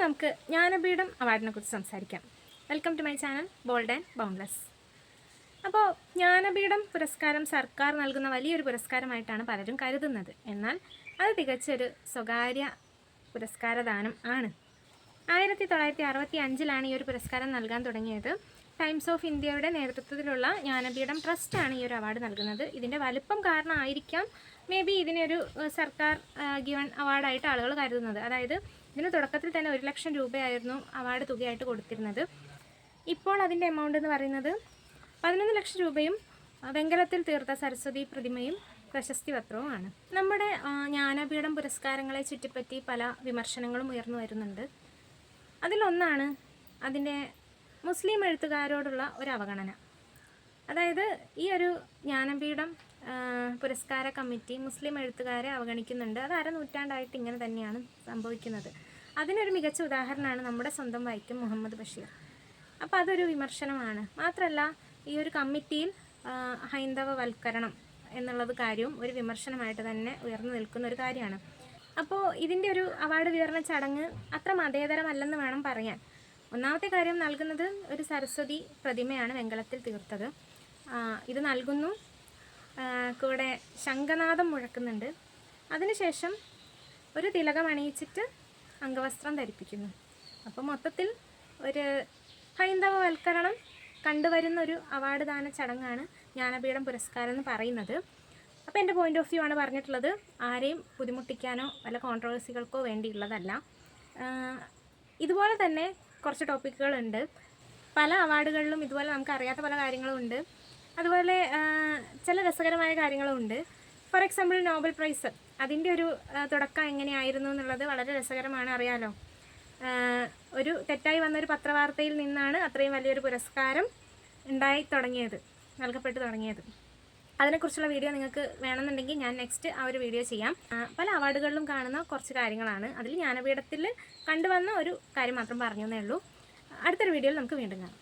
നമുക്ക് ജ്ഞാനപീഠം അവാർഡിനെ കുറിച്ച് സംസാരിക്കാം. Welcome to my channel bold and boundless. അപ്പോൾ ജ്ഞാനപീഠം പുരസ്കാരം സർക്കാർ നൽകുന്ന വലിയൊരു പുരസ്കാരമായിട്ടാണ് പലരും കരുതുന്നത്. എന്നാൽ അത് തികച്ചൊരു സ്വകാര്യ പുരസ്കാരദാനം ആണ്. 1965 ഈ ഒരു പുരസ്കാരം നൽകാൻ തുടങ്ങിയത്. ടൈംസ് ഓഫ് ഇന്ത്യയുടെ നേതൃത്വത്തിലുള്ള ജ്ഞാനപീഠം ട്രസ്റ്റാണ് ഈ ഒരു അവാർഡ് നൽകുന്നത്. ഇതിൻ്റെ വലുപ്പം കാരണമായിരിക്കാം മേ ബി ഇതിനൊരു സർക്കാർ ഗിവൺ അവാർഡായിട്ട് ആളുകൾ കരുതുന്നത്. അതായത് ഇതിന് തുടക്കത്തിൽ തന്നെ 1 ലക്ഷം രൂപയായിരുന്നു അവാർഡ് തുകയായിട്ട് കൊടുത്തിരുന്നത്. ഇപ്പോൾ അതിൻ്റെ എമൗണ്ട് എന്ന് പറയുന്നത് 11 ലക്ഷം രൂപയും വെങ്കലത്തിൽ തീർത്ത സരസ്വതി പ്രതിമയും പ്രശസ്തി പത്രവുമാണ്. നമ്മുടെ ജ്ഞാനപീഠം പുരസ്കാരങ്ങളെ ചുറ്റിപ്പറ്റി പല വിമർശനങ്ങളും ഉയർന്നു വരുന്നുണ്ട്. അതിലൊന്നാണ് അതിൻ്റെ മുസ്ലിം എഴുത്തുകാരോടുള്ള ഒരു അവഗണന. അതായത് ഈ ഒരു ജ്ഞാനപീഠം പുരസ്കാര കമ്മിറ്റി മുസ്ലിം എഴുത്തുകാരെ അവഗണിക്കുന്നുണ്ട്. അത് അരനൂറ്റാണ്ടായിട്ട് ഇങ്ങനെ തന്നെയാണ് സംഭവിക്കുന്നത്. അതിനൊരു മികച്ച ഉദാഹരണമാണ് നമ്മുടെ സ്വന്തം വൈക്കം മുഹമ്മദ് ബഷീർ. അപ്പോൾ അതൊരു വിമർശനമാണ്. മാത്രമല്ല ഈ ഒരു കമ്മിറ്റിയിൽ ഹൈന്ദവവൽക്കരണം എന്നുള്ളത് കാര്യവും ഒരു വിമർശനമായിട്ട് തന്നെ ഉയർന്നു നിൽക്കുന്ന ഒരു കാര്യമാണ്. അപ്പോൾ ഇതിൻ്റെ ഒരു അവാർഡ് വിതരണ ചടങ്ങ് അത്ര മതേതരമല്ലെന്ന് വേണം പറയാൻ. ഒന്നാമത്തെ കാര്യം, നൽകുന്നത് ഒരു സരസ്വതി പ്രതിമയാണ് വെങ്കലത്തിൽ തീർത്തത്. ഇത് നൽകുന്നു, കൂടെ ശംഖനാദം മുഴക്കുന്നുണ്ട്. അതിനുശേഷം ഒരു തിലകം അണിയിച്ചിട്ട് അംഗവസ്ത്രം ധരിപ്പിക്കുന്നു. അപ്പോൾ മൊത്തത്തിൽ ഒരു ഹൈന്ദവവൽക്കരണം കണ്ടുവരുന്ന ഒരു അവാർഡ് ദാന ചടങ്ങാണ് ജ്ഞാനപീഠം പുരസ്കാരം എന്ന് പറയുന്നത്. അപ്പോൾ എൻ്റെ പോയിൻ്റ് ഓഫ് വ്യൂ ആണ് പറഞ്ഞിട്ടുള്ളത്. ആരെയും ബുദ്ധിമുട്ടിക്കാനോ വല്ല കോൺട്രവേഴ്സികൾക്കോ വേണ്ടിയുള്ളതല്ല. ഇതുപോലെ തന്നെ കുറച്ച് ടോപ്പിക്കുകളുണ്ട്. പല അവാർഡുകളിലും ഇതുപോലെ നമുക്ക് അറിയാത്ത പല കാര്യങ്ങളും ഉണ്ട്. അതുപോലെ ചില രസകരമായ കാര്യങ്ങളും ഉണ്ട്. ഫോർ എക്സാമ്പിൾ നോബൽ പ്രൈസ്, അതിൻ്റെ ഒരു തുടക്കം എങ്ങനെയായിരുന്നു എന്നുള്ളത് വളരെ രസകരമാണ്. അറിയാലോ, ഒരു തെറ്റായി വന്നൊരു പത്രവാർത്തയിൽ നിന്നാണ് അത്രയും വലിയൊരു പുരസ്കാരം നൽകപ്പെട്ടു തുടങ്ങിയത്. അതിനെക്കുറിച്ചുള്ള വീഡിയോ നിങ്ങൾക്ക് വേണമെന്നുണ്ടെങ്കിൽ ഞാൻ നെക്സ്റ്റ് ആ ഒരു വീഡിയോ ചെയ്യാം. പല അവാർഡുകളിലും കാണുന്ന കുറച്ച് കാര്യങ്ങളാണ്. അതിൽ ജ്ഞാനപീഠത്തിൽ കണ്ടുവന്ന ഒരു കാര്യം മാത്രം പറഞ്ഞു എന്നേ ഉള്ളൂ. അടുത്തൊരു വീഡിയോയിൽ നമുക്ക് വീണ്ടും കാണാം.